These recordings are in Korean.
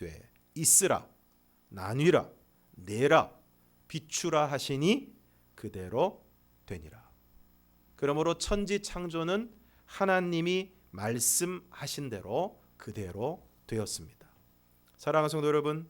이르시되 있으라 나뉘라 내라 비추라 하시니 그대로 되니라. 그러므로 천지 창조는 하나님이 말씀하신 대로 그대로 되었습니다. 사랑하는 성도 여러분,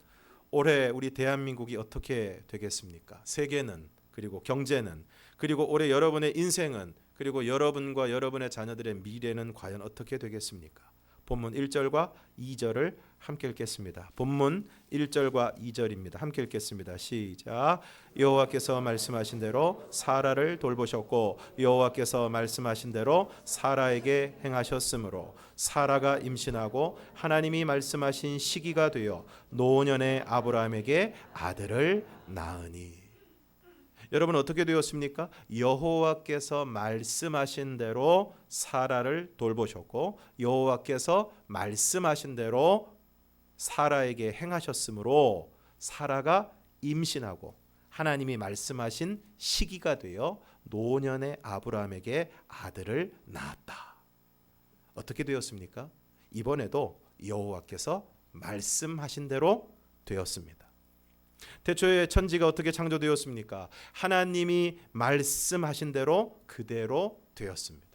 올해 우리 대한민국이 어떻게 되겠습니까? 세계는, 그리고 경제는, 그리고 올해 여러분의 인생은, 그리고 여러분과 여러분의 자녀들의 미래는 과연 어떻게 되겠습니까? 본문 1절과 2절을 함께 읽겠습니다. 본문 1절과 2절입니다. 함께 읽겠습니다. 시작. 여호와께서 말씀하신 대로 사라를 돌보셨고 여호와께서 말씀하신 대로 사라에게 행하셨으므로 사라가 임신하고 하나님이 말씀하신 시기가 되어 노년의 아브라함에게 아들을 낳으니. 여러분 어떻게 되었습니까? 여호와께서 말씀하신 대로 사라를 돌보셨고 여호와께서 말씀하신 대로 사라에게 행하셨으므로 사라가 임신하고 하나님이 말씀하신 시기가 되어 노년의 아브라함에게 아들을 낳았다. 어떻게 되었습니까? 이번에도 여호와께서 말씀하신 대로 되었습니다. 태초에 천지가 어떻게 창조되었습니까? 하나님이 말씀하신 대로 그대로 되었습니다.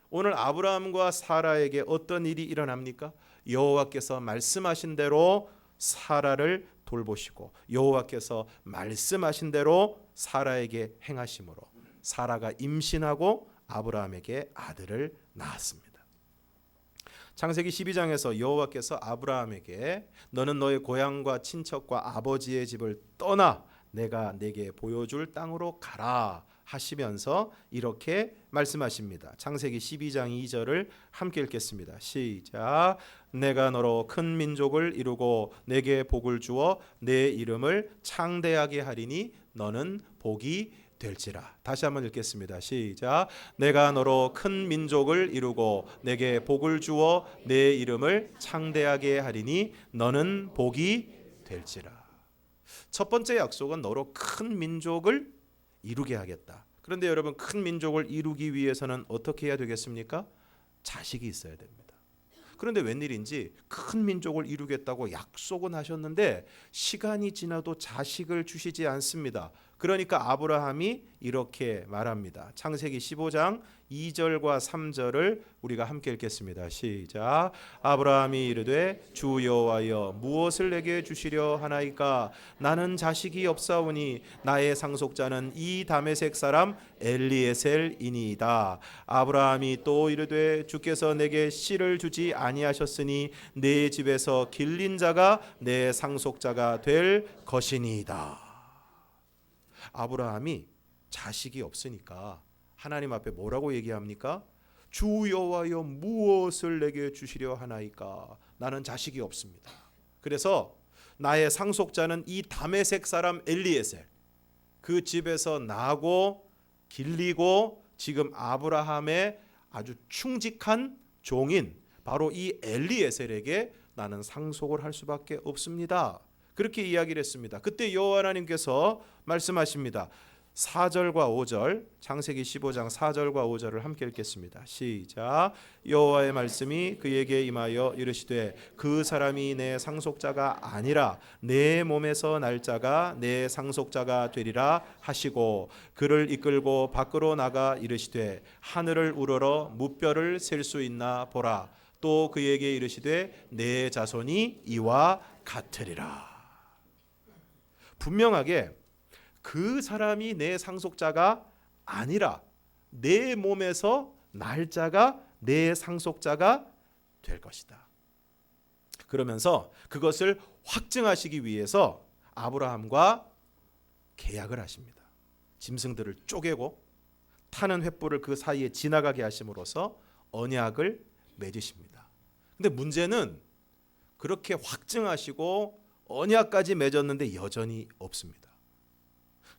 오늘 아브라함과 사라에게 어떤 일이 일어납니까? 여호와께서 말씀하신 대로 사라를 돌보시고 여호와께서 말씀하신 대로 사라에게 행하심으로 사라가 임신하고 아브라함에게 아들을 낳았습니다. 창세기 12장에서 여호와께서 아브라함에게 너는 너의 고향과 친척과 아버지의 집을 떠나 내가 내게 보여줄 땅으로 가라 하시면서 이렇게 말씀하십니다. 창세기 12장 2절을 함께 읽겠습니다. 시작. 내가 너로 큰 민족을 이루고 내게 복을 주어 내 이름을 창대하게 하리니 너는 복이 될지라. 다시 한번 읽겠습니다. 시작. 내가 너로 큰 민족을 이루고 내게 복을 주어 내 이름을 창대하게 하리니 너는 복이 될지라. 첫 번째 약속은 너로 큰 민족을 이루게 하겠다. 그런데 여러분 큰 민족을 이루기 위해서는 어떻게 해야 되겠습니까? 자식이 있어야 됩니다. 그런데 웬일인지 큰 민족을 이루겠다고 약속은 하셨는데 시간이 지나도 자식을 주시지 않습니다. 그러니까 아브라함이 이렇게 말합니다. 창세기 15장 2절과 3절을 우리가 함께 읽겠습니다. 시작. 아브라함이 이르되 주 여호와여 무엇을 내게 주시려 하나이까? 나는 자식이 없사오니 나의 상속자는 이 다메섹 사람 엘리에셀이니이다. 아브라함이 또 이르되 주께서 내게 씨를 주지 아니하셨으니 내 집에서 길린 자가 내 상속자가 될 것이니이다. 아브라함이 자식이 없으니까 하나님 앞에 뭐라고 얘기합니까? 주 여호와여 무엇을 내게 주시려 하나이까? 나는 자식이 없습니다. 그래서 나의 상속자는 이 다메섹 사람 엘리에셀, 그 집에서 나고 길리고 지금 아브라함의 아주 충직한 종인 바로 이 엘리에셀에게 나는 상속을 할 수밖에 없습니다. 그렇게 이야기를 했습니다. 그때 여호와 하나님께서 말씀하십니다. 4절과 5절, 창세기 15장 4절과 5절을 함께 읽겠습니다. 시작. 여호와의 말씀이 그에게 임하여 이르시되 그 사람이 내 상속자가 아니라 내 몸에서 날 자가 내 상속자가 되리라 하시고 그를 이끌고 밖으로 나가 이르시되 하늘을 우러러 무뼈를 셀 수 있나 보라. 또 그에게 이르시되 내 자손이 이와 같으리라. 분명하게 그 사람이 내 상속자가 아니라 내 몸에서 날 자가 내 상속자가 될 것이다. 그러면서 그것을 확증하시기 위해서 아브라함과 계약을 하십니다. 짐승들을 쪼개고 타는 횃불을 그 사이에 지나가게 하심으로써 언약을 맺으십니다. 근데 문제는 그렇게 확증하시고 언약까지 맺었는데 여전히 없습니다.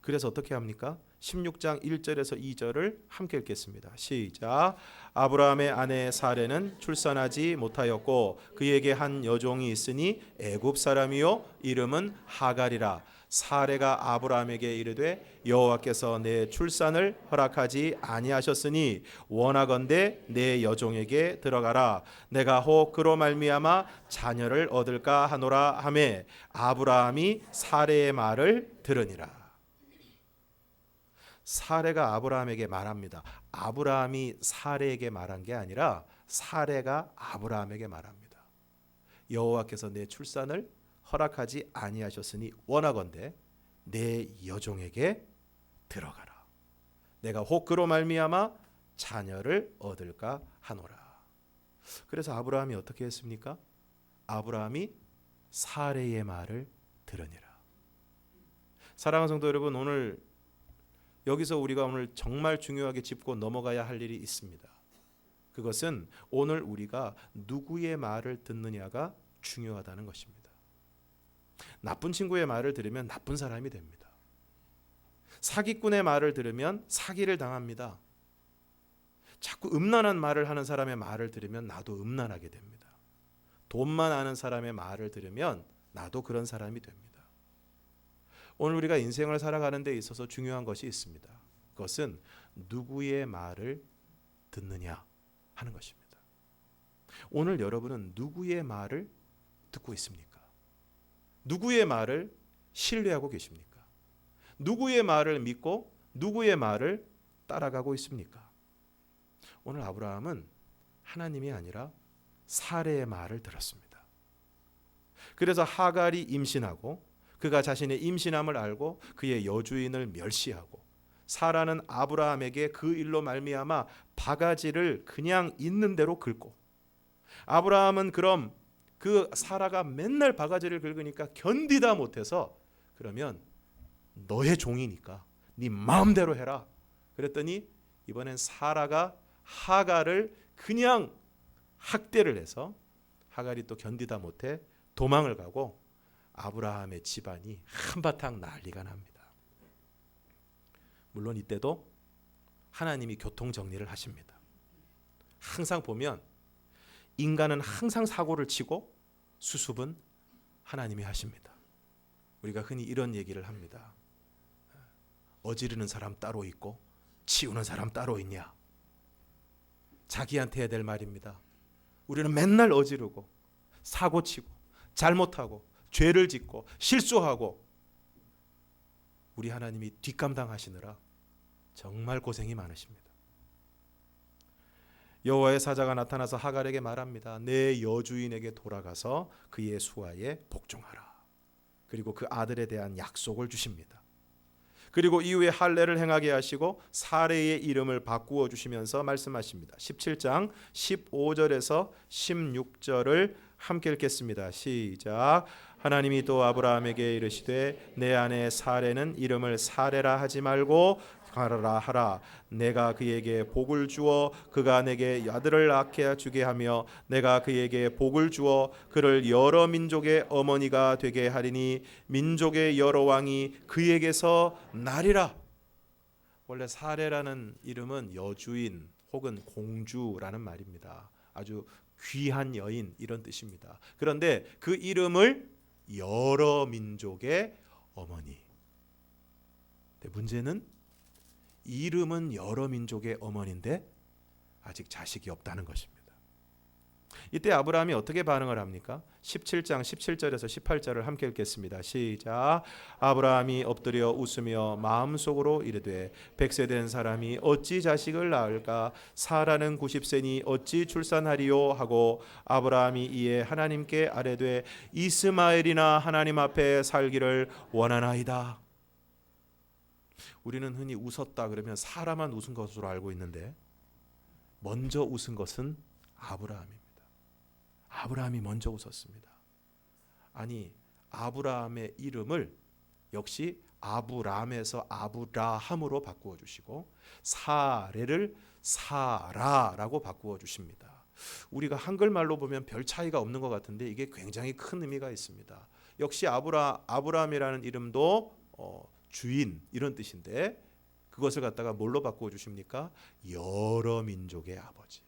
그래서 어떻게 합니까? 16장 1절에서 2절을 함께 읽겠습니다. 시작. 아브라함의 아내 사레는 출산하지 못하였고 그에게 한 여종이 있으니 애굽 사람이요 이름은 하갈이라. 사레가 아브라함에게 이르되 여호와께서 내 출산을 허락하지 아니하셨으니 원하건대 내 여종에게 들어가라. 내가 혹 그로 말미암아 자녀를 얻을까 하노라 하매 아브라함이 사레의 말을 들으니라. 사레가 아브라함에게 말합니다. 아브라함이 사레에게 말한 게 아니라 사레가 아브라함에게 말합니다. 여호와께서 내 출산을 허락하지 아니하셨으니 원하건대 내 여종에게 들어가라. 내가 혹 그로 말미암아 자녀를 얻을까 하노라. 그래서 아브라함이 어떻게 했습니까? 아브라함이 사레의 말을 들으니라. 사랑하는 성도 여러분, 오늘 여기서 우리가 오늘 정말 중요하게 짚고 넘어가야 할 일이 있습니다. 그것은 오늘 우리가 누구의 말을 듣느냐가 중요하다는 것입니다. 나쁜 친구의 말을 들으면 나쁜 사람이 됩니다. 사기꾼의 말을 들으면 사기를 당합니다. 자꾸 음란한 말을 하는 사람의 말을 들으면 나도 음란하게 됩니다. 돈만 아는 사람의 말을 들으면 나도 그런 사람이 됩니다. 오늘 우리가 인생을 살아가는 데 있어서 중요한 것이 있습니다. 그것은 누구의 말을 듣느냐 하는 것입니다. 오늘 여러분은 누구의 말을 듣고 있습니까? 누구의 말을 신뢰하고 계십니까? 누구의 말을 믿고 누구의 말을 따라가고 있습니까? 오늘 아브라함은 하나님이 아니라 사레의 말을 들었습니다. 그래서 하갈이 임신하고 그가 자신의 임신함을 알고 그의 여주인을 멸시하고 사라는 아브라함에게 그 일로 말미암아 바가지를 그냥 있는 대로 긁고 아브라함은 그럼 그 사라가 맨날 바가지를 긁으니까 견디다 못해서 그러면 너의 종이니까 네 마음대로 해라. 그랬더니 이번엔 사라가 하갈을 그냥 학대를 해서 하갈이 또 견디다 못해 도망을 가고 아브라함의 집안이 한바탕 난리가 납니다. 물론 이때도 하나님이 교통정리를 하십니다. 항상 보면 인간은 항상 사고를 치고 수습은 하나님이 하십니다. 우리가 흔히 이런 얘기를 합니다. 어지르는 사람 따로 있고 치우는 사람 따로 있냐. 자기한테 해야 될 말입니다. 우리는 맨날 어지르고 사고치고 잘못하고 죄를 짓고 실수하고 우리 하나님이 뒷감당하시느라 정말 고생이 많으십니다. 여호와의 사자가 나타나서 하갈에게 말합니다. 내 여주인에게 돌아가서 그의 수하에 복종하라. 그리고 그 아들에 대한 약속을 주십니다. 그리고 이후에 할례를 행하게 하시고 사레의 이름을 바꾸어 주시면서 말씀하십니다. 17장 15절에서 16절을 함께 읽겠습니다. 시작. 하나님이 또 아브라함에게 이르시되 내 아내 사레는 이름을 사레라 하지 말고 가라라 하라. 내가 그에게 복을 주어 그가 내게 아들을 낳게 주게 하며 내가 그에게 복을 주어 그를 여러 민족의 어머니가 되게 하리니 민족의 여러 왕이 그에게서 나리라. 원래 사레라는 이름은 여주인 혹은 공주라는 말입니다. 아주 귀한 여인 이런 뜻입니다. 그런데 그 이름을 여러 민족의 어머니. 문제는 이름은 여러 민족의 어머니인데 아직 자식이 없다는 것입니다. 이때 아브라함이 어떻게 반응을 합니까? 17장 17절에서 18절을 함께 읽겠습니다. 시작. 아브라함이 엎드려 웃으며 마음속으로 이르되 100세 된 사람이 어찌 자식을 낳을까? 사라는 90세니 어찌 출산하리요? 하고 아브라함이 이에 하나님께 아뢰되 이스마엘이나 하나님 앞에 살기를 원하나이다. 우리는 흔히 웃었다 그러면 사라만 웃은 것으로 알고 있는데 먼저 웃은 것은 아브라함입니다. 아브라함이 먼저 웃었습니다. 아니, 아브라함의 이름을 역시 아브람에서 아브라함으로 바꾸어 주시고 사레를 사라라고 바꾸어 주십니다. 우리가 한글말로 보면 별 차이가 없는 것 같은데 이게 굉장히 큰 의미가 있습니다. 역시 아브라함이라는 이름도 주인 이런 뜻인데 그것을 갖다가 뭘로 바꾸어 주십니까? 여러 민족의 아버지.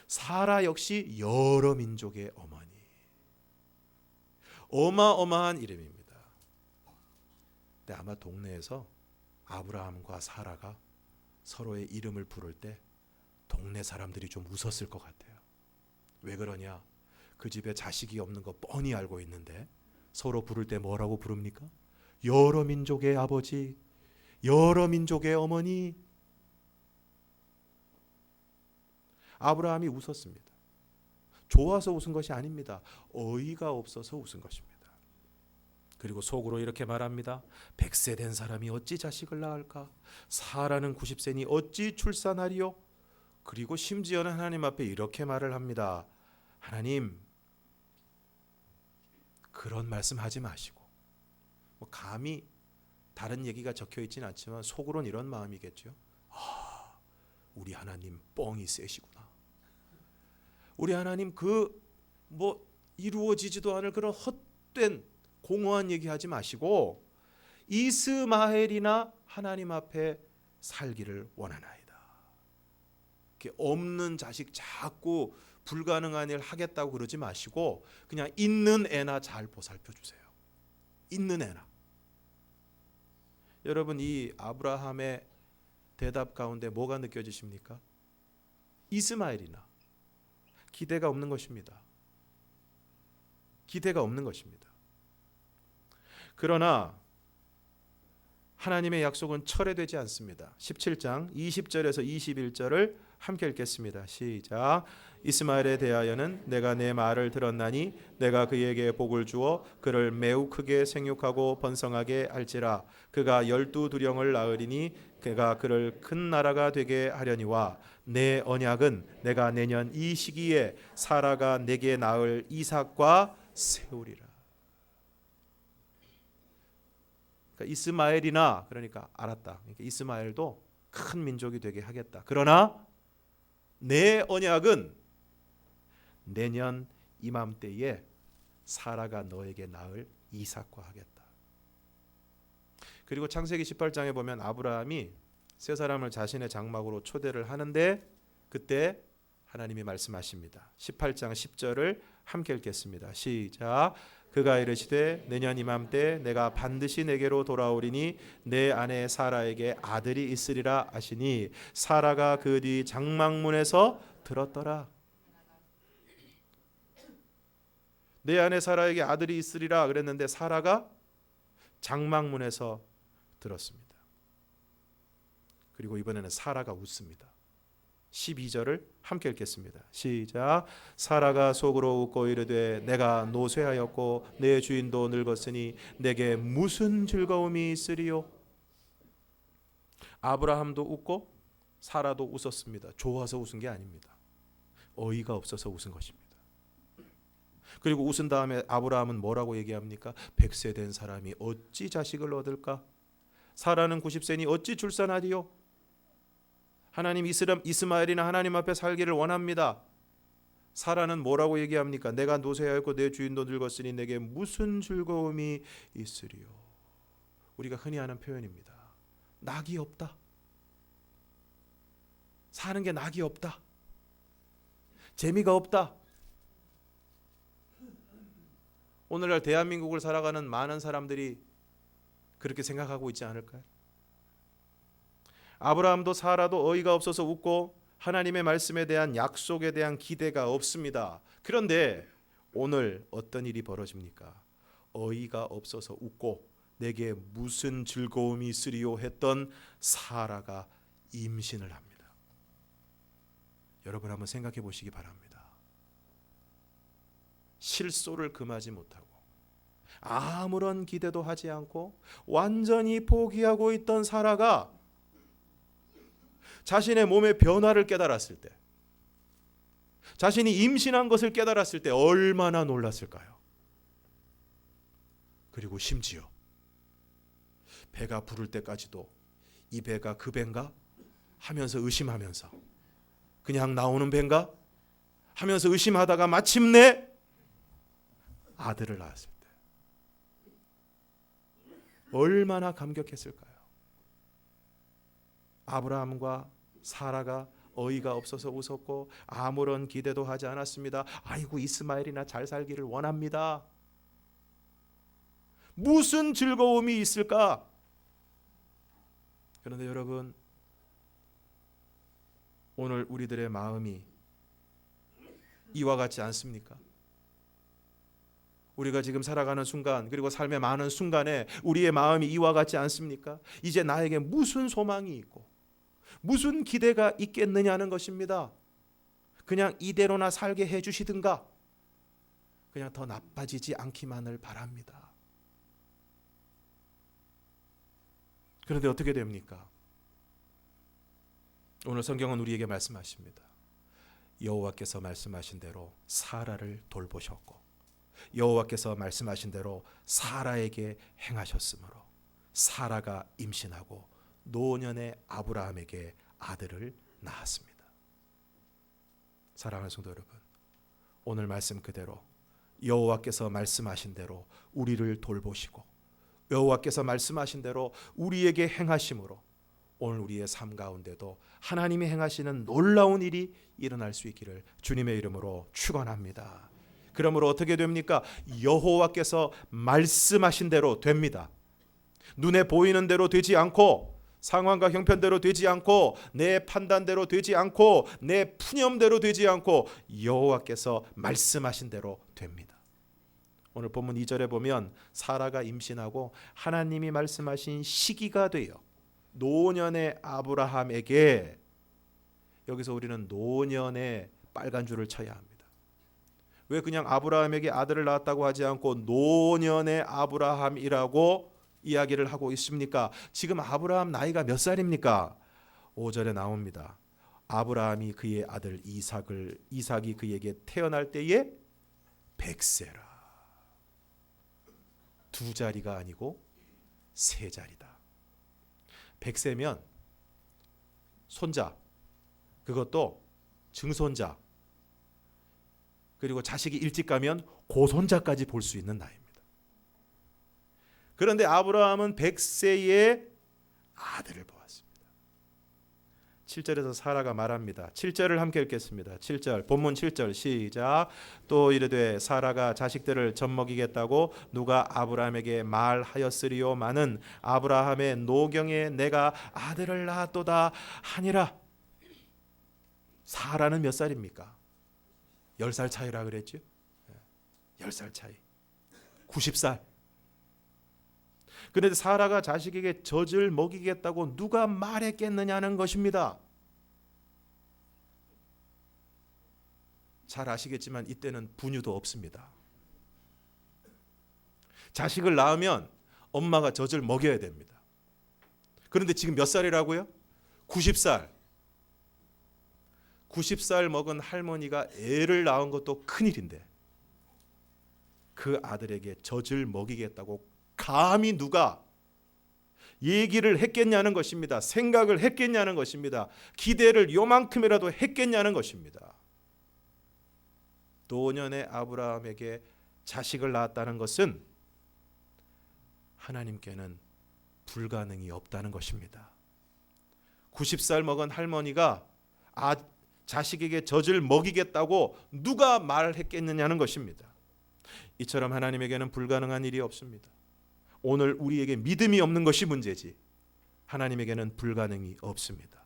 사라 역시 여러 민족의 어머니. 어마어마한 이름입니다. 근데 아마 동네에서 아브라함과 사라가 서로의 이름을 부를 때 동네 사람들이 좀 웃었을 것 같아요. 왜 그러냐? 그 집에 자식이 없는 거 뻔히 알고 있는데 서로 부를 때 뭐라고 부릅니까? 여러 민족의 아버지, 여러 민족의 어머니. 아브라함이 웃었습니다. 좋아서 웃은 것이 아닙니다. 어이가 없어서 웃은 것입니다. 그리고 속으로 이렇게 말합니다. 100세 된 사람이 어찌 자식을 낳을까? 사라는 90세니 어찌 출산하리요? 그리고 심지어는 하나님 앞에 이렇게 말을 합니다. 하나님, 그런 말씀하지 마시고, 감히 다른 얘기가 적혀 있지는 않지만 속으로는 이런 마음이겠죠. 우리 하나님 뻥이 세시구나. 우리 하나님 이루어지지도 않을 그런 헛된 공허한 얘기하지 마시고 이스마엘이나 하나님 앞에 살기를 원하나이다. 없는 자식 자꾸 불가능한 일 하겠다고 그러지 마시고 그냥 있는 애나 잘 보살펴 주세요. 있는 애나. 여러분, 이 아브라함의 대답 가운데 뭐가 느껴지십니까? 이스마엘이나. 기대가 없는 것입니다. 기대가 없는 것입니다. 그러나 하나님의 약속은 철회되지 않습니다. 17장 20절에서 21절을 함께 읽겠습니다. 시작. 이스마엘에 대하여는 내가 내 말을 들었나니 내가 그에게 복을 주어 그를 매우 크게 생육하고 번성하게 할지라. 그가 12두령을 낳으리니 그가 그를 큰 나라가 되게 하려니와 내 언약은 내가 내년 이 시기에 사라가 내게 낳을 이삭과 세우리라. 그러니까 이스마엘이나, 그러니까 알았다. 그러니까 이스마엘도 큰 민족이 되게 하겠다. 그러나 내 언약은 내년 이맘때에 사라가 너에게 낳을 이삭과 하겠다. 그리고 창세기 18장에 보면 아브라함이 세 사람을 자신의 장막으로 초대를 하는데 그때 하나님이 말씀하십니다. 18장 10절을 함께 읽겠습니다. 시작. 그가 이르시되 내년 이맘때 내가 반드시 내게로 돌아오리니 내 아내 사라에게 아들이 있으리라 하시니 사라가 그 뒤 장막문에서 들었더라. 내 아내 사라에게 아들이 있으리라 그랬는데 사라가 장막문에서 들었습니다. 그리고 이번에는 사라가 웃습니다. 12절을 함께 읽겠습니다. 시작. 사라가 속으로 웃고 이르되 내가 노쇠하였고 내 주인도 늙었으니 내게 무슨 즐거움이 있으리요? 아브라함도 웃고 사라도 웃었습니다. 좋아서 웃은 게 아닙니다. 어이가 없어서 웃은 것입니다. 그리고 웃은 다음에 아브라함은 뭐라고 얘기합니까? 100세 된 사람이 어찌 자식을 얻을까? 사라는 90세니 어찌 출산하리요? 하나님 이스마엘이나 하나님 앞에 살기를 원합니다. 사라는 뭐라고 얘기합니까? 내가 노쇠하였고 내 주인도 늙었으니 내게 무슨 즐거움이 있으리요? 우리가 흔히 하는 표현입니다. 낙이 없다. 사는 게 낙이 없다. 재미가 없다. 오늘날 대한민국을 살아가는 많은 사람들이 그렇게 생각하고 있지 않을까요? 아브라함도 사라도 어이가 없어서 웃고 하나님의 말씀에 대한 약속에 대한 기대가 없습니다. 그런데 오늘 어떤 일이 벌어집니까? 어이가 없어서 웃고 내게 무슨 즐거움이 있으리요 했던 사라가 임신을 합니다. 여러분 한번 생각해 보시기 바랍니다. 실소를 금하지 못하고 아무런 기대도 하지 않고 완전히 포기하고 있던 사라가 자신의 몸의 변화를 깨달았을 때, 자신이 임신한 것을 깨달았을 때 얼마나 놀랐을까요? 그리고 심지어 배가 부를 때까지도 이 배가 그 배인가 하면서 의심하면서 그냥 나오는 배인가 하면서 의심하다가 마침내 아들을 낳았을 때 얼마나 감격했을까요? 아브라함과 사라가 어이가 없어서 웃었고 아무런 기대도 하지 않았습니다. 아이고 이스마엘이나 잘 살기를 원합니다. 무슨 즐거움이 있을까? 그런데 여러분, 오늘 우리들의 마음이 이와 같지 않습니까? 우리가 지금 살아가는 순간, 그리고 삶의 많은 순간에 우리의 마음이 이와 같지 않습니까? 이제 나에게 무슨 소망이 있고 무슨 기대가 있겠느냐는 것입니다. 그냥 이대로나 살게 해주시든가 그냥 더 나빠지지 않기만을 바랍니다. 그런데 어떻게 됩니까? 오늘 성경은 우리에게 말씀하십니다. 여호와께서 말씀하신 대로 사라를 돌보셨고 여호와께서 말씀하신 대로 사라에게 행하셨으므로 사라가 임신하고 노년의 아브라함에게 아들을 낳았습니다. 사랑하는 성도 여러분, 오늘 말씀 그대로 여호와께서 말씀하신 대로 우리를 돌보시고 여호와께서 말씀하신 대로 우리에게 행하심으로 오늘 우리의 삶 가운데도 하나님이 행하시는 놀라운 일이 일어날 수 있기를 주님의 이름으로 축원합니다. 그러므로 어떻게 됩니까? 여호와께서 말씀하신 대로 됩니다. 눈에 보이는 대로 되지 않고 상황과 형편대로 되지 않고 내 판단대로 되지 않고 내 푸념대로 되지 않고 여호와께서 말씀하신 대로 됩니다. 오늘 본문 2절에 보면 사라가 임신하고 하나님이 말씀하신 시기가 되어 노년의 아브라함에게, 여기서 우리는 노년의 빨간 줄을 쳐야 합니다. 왜 그냥 아브라함에게 아들을 낳았다고 하지 않고 노년의 아브라함이라고 이야기를 하고 있습니까? 지금 아브라함 나이가 몇 살입니까? 5절에 나옵니다. 아브라함이 그의 아들 이삭이 그에게 태어날 때에 100세라. 두 자리가 아니고 세 자리다. 100세면 손자, 그것도 증손자, 그리고 자식이 일찍 가면 고손자까지 볼 수 있는 나이입니다. 그런데 아브라함은 100세에 아들을 보았습니다. 7절에서 사라가 말합니다. 7절을 함께 읽겠습니다. 7절, 본문 7절 시작. 또 이르되 사라가 자식들을 젖먹이겠다고 누가 아브라함에게 말하였으리요마는 아브라함의 노경에 내가 아들을 낳았도다 하니라. 사라는 몇 살입니까? 10살 차이라 그랬죠. 10살 차이, 90살. 그런데 사라가 자식에게 젖을 먹이겠다고 누가 말했겠느냐는 것입니다. 잘 아시겠지만 이때는 분유도 없습니다. 자식을 낳으면 엄마가 젖을 먹여야 됩니다. 그런데 지금 몇 살이라고요? 90살. 90살 먹은 할머니가 애를 낳은 것도 큰일인데 그 아들에게 젖을 먹이겠다고 감히 누가 얘기를 했겠냐는 것입니다. 생각을 했겠냐는 것입니다. 기대를 요만큼이라도 했겠냐는 것입니다. 노년의 아브라함에게 자식을 낳았다는 것은 하나님께는 불가능이 없다는 것입니다. 90살 먹은 할머니가 자식에게 젖을 먹이겠다고 누가 말을 했겠느냐는 것입니다. 이처럼 하나님에게는 불가능한 일이 없습니다. 오늘 우리에게 믿음이 없는 것이 문제지 하나님에게는 불가능이 없습니다.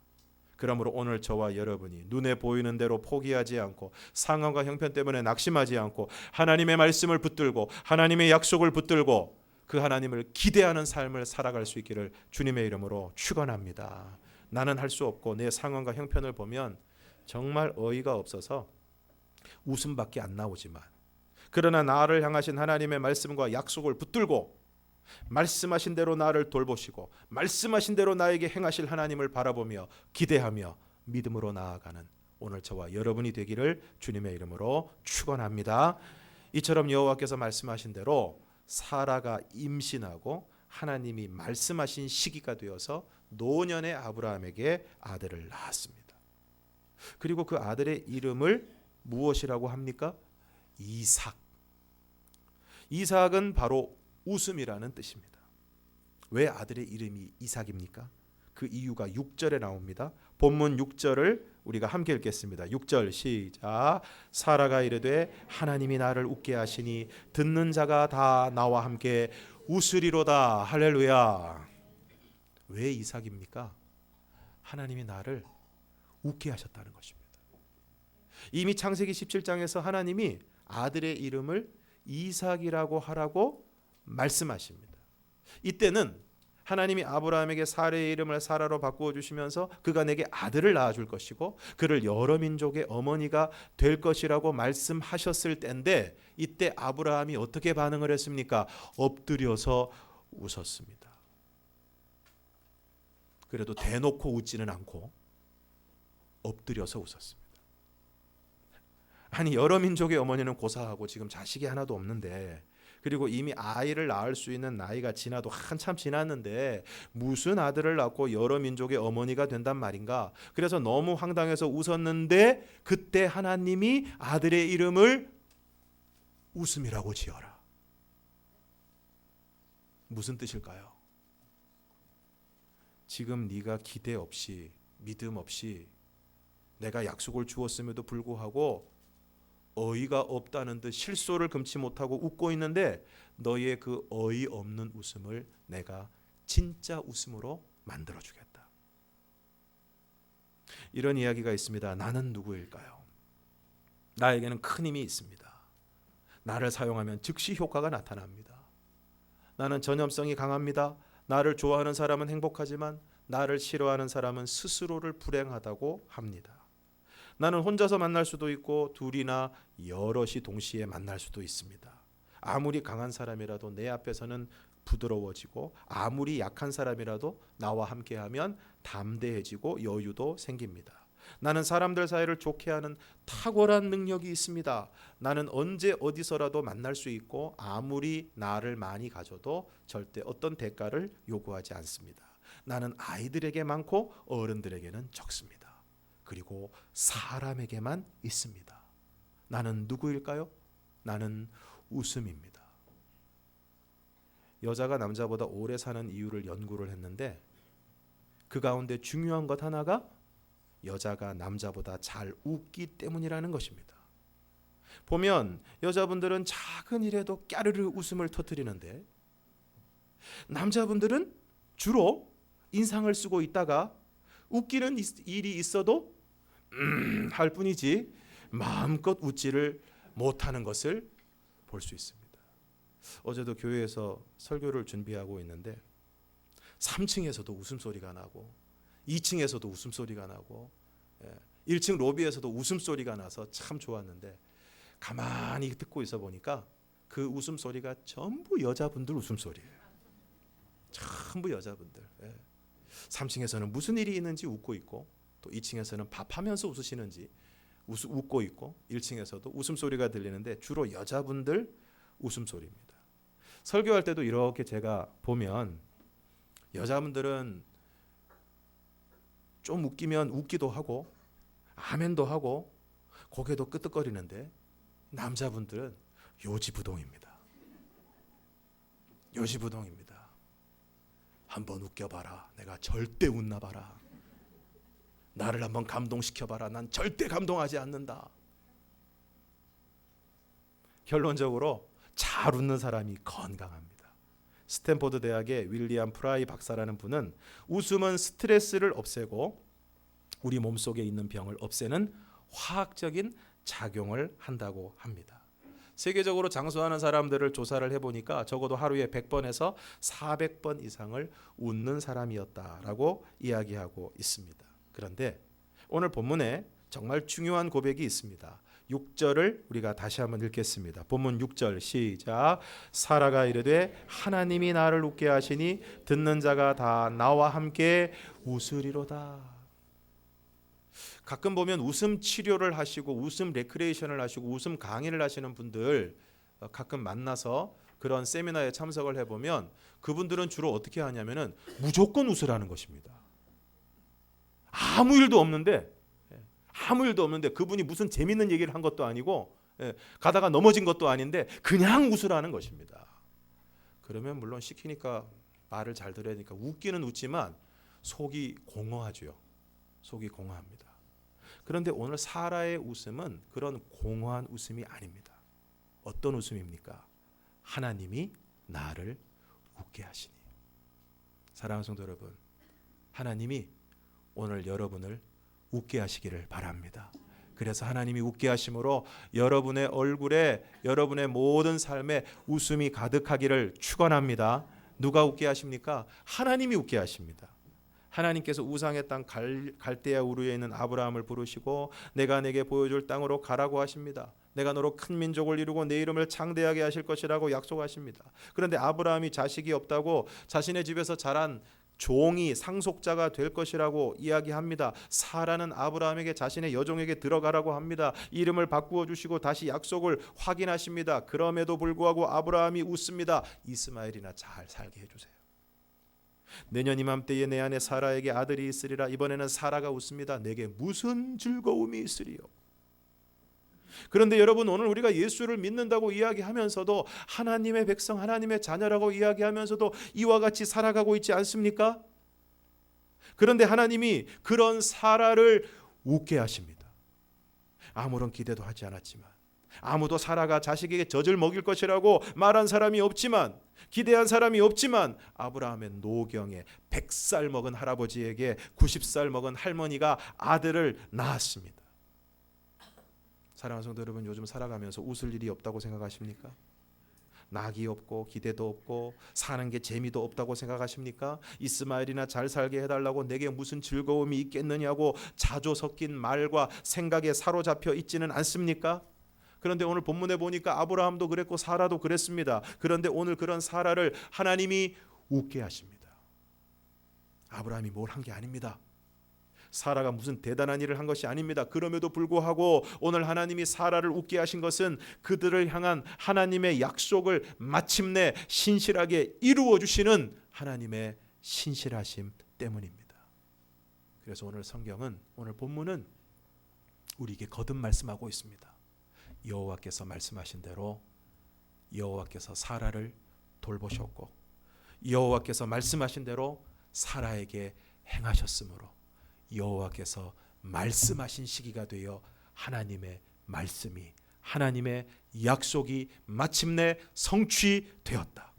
그러므로 오늘 저와 여러분이 눈에 보이는 대로 포기하지 않고 상황과 형편 때문에 낙심하지 않고 하나님의 말씀을 붙들고 하나님의 약속을 붙들고 그 하나님을 기대하는 삶을 살아갈 수 있기를 주님의 이름으로 축원합니다. 나는 할 수 없고 내 상황과 형편을 보면 정말 어이가 없어서 웃음밖에 안 나오지만 그러나 나를 향하신 하나님의 말씀과 약속을 붙들고 말씀하신 대로 나를 돌보시고 말씀하신 대로 나에게 행하실 하나님을 바라보며 기대하며 믿음으로 나아가는 오늘 저와 여러분이 되기를 주님의 이름으로 축원합니다. 이처럼 여호와께서 말씀하신 대로 사라가 임신하고 하나님이 말씀하신 시기가 되어서 노년의 아브라함에게 아들을 낳았습니다. 그리고 그 아들의 이름을 무엇이라고 합니까? 이삭. 이삭은 바로 웃음이라는 뜻입니다. 왜 아들의 이름이 이삭입니까? 그 이유가 6절에 나옵니다. 본문 6절을 우리가 함께 읽겠습니다. 6절 시작. 사라가 이르되 하나님이 나를 웃게 하시니 듣는 자가 다 나와 함께 웃으리로다. 할렐루야. 왜 이삭입니까? 하나님이 나를 웃게 하셨다는 것입니다. 이미 창세기 17장에서 하나님이 아들의 이름을 이삭이라고 하라고 말씀하십니다. 이때는 하나님이 아브라함에게 사라의 이름을 사라로 바꾸어 주시면서 그가 내게 아들을 낳아줄 것이고 그를 여러 민족의 어머니가 될 것이라고 말씀하셨을 때인데, 이때 아브라함이 어떻게 반응을 했습니까? 엎드려서 웃었습니다. 그래도 대놓고 웃지는 않고 엎드려서 웃었습니다. 아니, 여러 민족의 어머니는 고사하고 지금 자식이 하나도 없는데, 그리고 이미 아이를 낳을 수 있는 나이가 지나도 한참 지났는데 무슨 아들을 낳고 여러 민족의 어머니가 된단 말인가? 그래서 너무 황당해서 웃었는데, 그때 하나님이 아들의 이름을 웃음이라고 지어라. 무슨 뜻일까요? 지금 네가 기대 없이, 믿음 없이 내가 약속을 주었음에도 불구하고 어이가 없다는 듯 실소를 금치 못하고 웃고 있는데, 너의 그 어이없는 웃음을 내가 진짜 웃음으로 만들어주겠다. 이런 이야기가 있습니다. 나는 누구일까요? 나에게는 큰 힘이 있습니다. 나를 사용하면 즉시 효과가 나타납니다. 나는 전염성이 강합니다. 나를 좋아하는 사람은 행복하지만 나를 싫어하는 사람은 스스로를 불행하다고 합니다. 나는 혼자서 만날 수도 있고 둘이나 여럿이 동시에 만날 수도 있습니다. 아무리 강한 사람이라도 내 앞에서는 부드러워지고, 아무리 약한 사람이라도 나와 함께하면 담대해지고 여유도 생깁니다. 나는 사람들 사이를 좋게 하는 탁월한 능력이 있습니다. 나는 언제 어디서라도 만날 수 있고 아무리 나를 많이 가져도 절대 어떤 대가를 요구하지 않습니다. 나는 아이들에게 많고 어른들에게는 적습니다. 그리고 사람에게만 있습니다. 나는 누구일까요? 나는 웃음입니다. 여자가 남자보다 오래 사는 이유를 연구를 했는데, 그 가운데 중요한 것 하나가 여자가 남자보다 잘 웃기 때문이라는 것입니다. 보면 여자분들은 작은 일에도 까르르 웃음을 터뜨리는데, 남자분들은 주로 인상을 쓰고 있다가 웃기는 일이 있어도 할 뿐이지 마음껏 웃지를 못하는 것을 볼 수 있습니다. 어제도 교회에서 설교를 준비하고 있는데 3층에서도 웃음소리가 나고 2층에서도 웃음소리가 나고 1층 로비에서도 웃음소리가 나서 참 좋았는데, 가만히 듣고 있어 보니까 그 웃음소리가 전부 여자분들 웃음소리예요. 전부 여자분들. 3층에서는 무슨 일이 있는지 웃고 있고, 또 2층에서는 밥하면서 웃으시는지 웃고 있고, 1층에서도 웃음소리가 들리는데 주로 여자분들 웃음소리입니다. 설교할 때도 이렇게 제가 보면 여자분들은 좀 웃기면 웃기도 하고 아멘도 하고 고개도 끄덕거리는데, 남자분들은 요지부동입니다. 요지부동입니다. 한번 웃겨봐라. 내가 절대 웃나 봐라. 나를 한번 감동시켜봐라. 난 절대 감동하지 않는다. 결론적으로 잘 웃는 사람이 건강합니다. 스탠포드 대학의 윌리엄 프라이 박사라는 분은 웃음은 스트레스를 없애고 우리 몸속에 있는 병을 없애는 화학적인 작용을 한다고 합니다. 세계적으로 장수하는 사람들을 조사를 해보니까 적어도 하루에 100번에서 400번 이상을 웃는 사람이었다라고 이야기하고 있습니다. 그런데 오늘 본문에 정말 중요한 고백이 있습니다. 6절을 우리가 다시 한번 읽겠습니다. 본문 6절 시작. 사라가 이르되 하나님이 나를 웃게 하시니 듣는 자가 다 나와 함께 웃으리로다. 가끔 보면 웃음 치료를 하시고 웃음 레크레이션을 하시고 웃음 강의를 하시는 분들 가끔 만나서 그런 세미나에 참석을 해보면 그분들은 주로 어떻게 하냐면은 무조건 웃으라는 것입니다. 아무 일도 없는데 그분이 무슨 재밌는 얘기를 한 것도 아니고 가다가 넘어진 것도 아닌데 그냥 웃으라는 것입니다. 그러면 물론 시키니까 말을 잘 들으니까 웃기는 웃지만 속이 공허하죠. 속이 공허합니다. 그런데 오늘 사라의 웃음은 그런 공허한 웃음이 아닙니다. 어떤 웃음입니까? 하나님이 나를 웃게 하시니. 사랑하는 성도 여러분, 하나님이 오늘 여러분을 웃게 하시기를 바랍니다. 그래서 하나님이 웃게 하심으로 여러분의 얼굴에, 여러분의 모든 삶에 웃음이 가득하기를 축원합니다. 누가 웃게 하십니까? 하나님이 웃게 하십니다. 하나님께서 우상의 땅 갈대아 우르에 있는 아브라함을 부르시고 내가 내게 보여줄 땅으로 가라고 하십니다. 내가 너로 큰 민족을 이루고 내 이름을 창대하게 하실 것이라고 약속하십니다. 그런데 아브라함이 자식이 없다고 자신의 집에서 자란 종이 상속자가 될 것이라고 이야기합니다. 사라는 아브라함에게 자신의 여종에게 들어가라고 합니다. 이름을 바꾸어 주시고 다시 약속을 확인하십니다. 그럼에도 불구하고 아브라함이 웃습니다. 이스마엘이나 잘 살게 해주세요. 내년 이맘때에 내 안에 사라에게 아들이 있으리라. 이번에는 사라가 웃습니다. 내게 무슨 즐거움이 있으리요. 그런데 여러분, 오늘 우리가 예수를 믿는다고 이야기하면서도 하나님의 백성, 하나님의 자녀라고 이야기하면서도 이와 같이 살아가고 있지 않습니까? 그런데 하나님이 그런 사라를 웃게 하십니다. 아무런 기대도 하지 않았지만, 아무도 사라가 자식에게 젖을 먹일 것이라고 말한 사람이 없지만, 기대한 사람이 없지만 아브라함의 노경에 100살 먹은 할아버지에게 90살 먹은 할머니가 아들을 낳았습니다. 사랑하는 성도 여러분, 요즘 살아가면서 웃을 일이 없다고 생각하십니까? 낙이 없고 기대도 없고 사는 게 재미도 없다고 생각하십니까? 이스마엘이나 잘 살게 해달라고 내게 무슨 즐거움이 있겠느냐고 자조 섞인 말과 생각에 사로잡혀 있지는 않습니까? 그런데 오늘 본문에 보니까 아브라함도 그랬고 사라도 그랬습니다. 그런데 오늘 그런 사라를 하나님이 웃게 하십니다. 아브라함이 뭘 한 게 아닙니다. 사라가 무슨 대단한 일을 한 것이 아닙니다. 그럼에도 불구하고 오늘 하나님이 사라를 웃게 하신 것은 그들을 향한 하나님의 약속을 마침내 신실하게 이루어 주시는 하나님의 신실하심 때문입니다. 그래서 오늘 성경은, 오늘 본문은 우리에게 거듭 말씀하고 있습니다. 여호와께서 말씀하신 대로 여호와께서 사라를 돌보셨고 여호와께서 말씀하신 대로 사라에게 행하셨으므로 여호와께서 말씀하신 시기가 되어 하나님의 말씀이, 하나님의 약속이 마침내 성취되었다.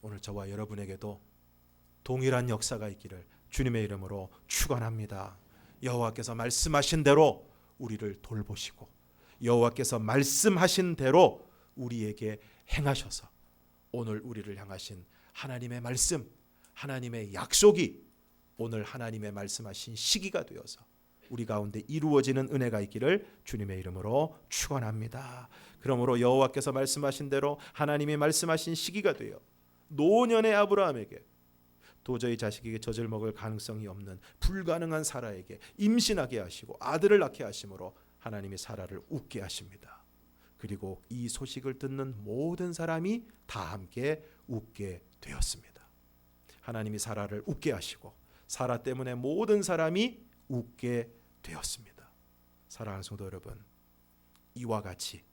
오늘 저와 여러분에게도 동일한 역사가 있기를 주님의 이름으로 축원합니다. 여호와께서 말씀하신 대로 우리를 돌보시고 여호와께서 말씀하신 대로 우리에게 행하셔서 오늘 우리를 향하신 하나님의 말씀, 하나님의 약속이 오늘 하나님의 말씀하신 시기가 되어서 우리 가운데 이루어지는 은혜가 있기를 주님의 이름으로 축원합니다. 그러므로 여호와께서 말씀하신 대로 하나님이 말씀하신 시기가 되어 노년의 아브라함에게, 도저히 자식에게 젖을 먹을 가능성이 없는 불가능한 사라에게 임신하게 하시고 아들을 낳게 하심으로 하나님이 사라를 웃게 하십니다. 그리고 이 소식을 듣는 모든 사람이 다 함께 웃게 되었습니다. 하나님이 사라를 웃게 하시고 사라 때문에 모든 사람이 웃게 되었습니다. 사랑하는 성도 여러분, 이와 같이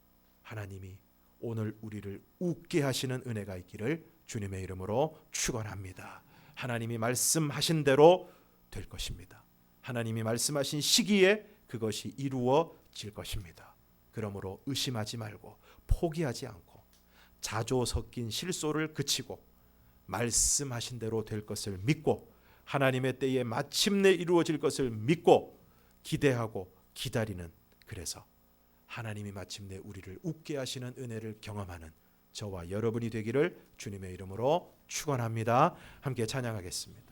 하나님이 오늘 우리를 웃게 하시는 은혜가 있기를 주님의 이름으로 축원합니다. 하나님이 말씀하신 대로 될 것입니다. 하나님이 말씀하신 시기에 그것이 이루어질 것입니다. 그러므로 의심하지 말고 포기하지 않고 자조 섞인 실소를 그치고 말씀하신 대로 될 것을 믿고 하나님의 때에 마침내 이루어질 것을 믿고 기대하고 기다리는, 그래서 하나님이 마침내 우리를 웃게 하시는 은혜를 경험하는 저와 여러분이 되기를 주님의 이름으로 축원합니다. 함께 찬양하겠습니다.